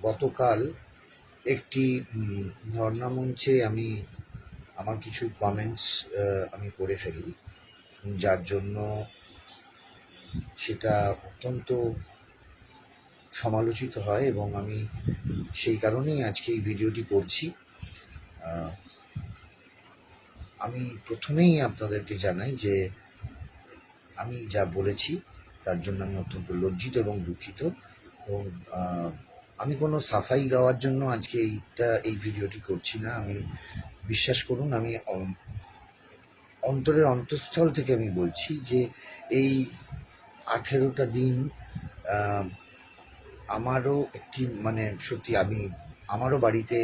গতকাল একটি ধর্ণা মঞ্চে আমি আমার কিছু কমেন্টস আমি করে ফেলি, যার জন্য সেটা অত্যন্ত সমালোচিত হয় এবং আমি সেই কারণেই আজকে এই ভিডিওটি করছি। আমি প্রথমেই আপনাদেরকে জানাই যে আমি যা বলেছি তার জন্য আমি অত্যন্ত লজ্জিত এবং দুঃখিত, এবং আমি কোনো সাফাই গাওয়ার জন্য আজকে এই ভিডিওটি করছি না। আমি বিশ্বাস করুন, আমি অন্তরের অন্তঃস্থল থেকে আমি বলছি যে এই 18টা দিন আমারও একটি সত্যি আমারও বাড়িতে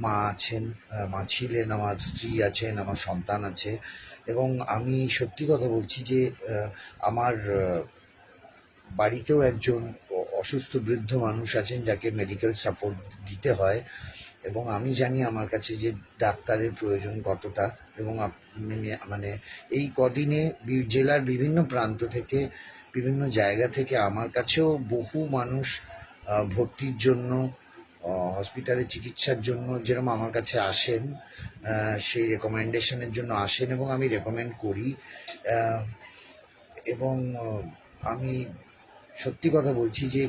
মা আছেন, মা ছিলেন, আমার স্ত্রী আছেন, আমার সন্তান আছে, এবং আমি সত্যি কথা বলছি যে আমার বাড়িতেও একজন অসুস্থ বৃদ্ধ মানুষ আছেন যাকে মেডিকেল সাপোর্ট দিতে হয়, এবং আমি জানি আমার কাছে যে ডাক্তারের প্রয়োজন কতটা। এবং এই কদিনে জেলার বিভিন্ন প্রান্ত থেকে, বিভিন্ন জায়গা থেকে আমার কাছেও বহু মানুষ ভর্তির জন্য, হসপিটালে চিকিৎসার জন্য যেরকম আমার কাছে আসেন, সেই রেকমেন্ডেশনের জন্য আসেন এবং আমি রেকমেন্ড করি। এবং আমি সত্যি কথা বলছি যে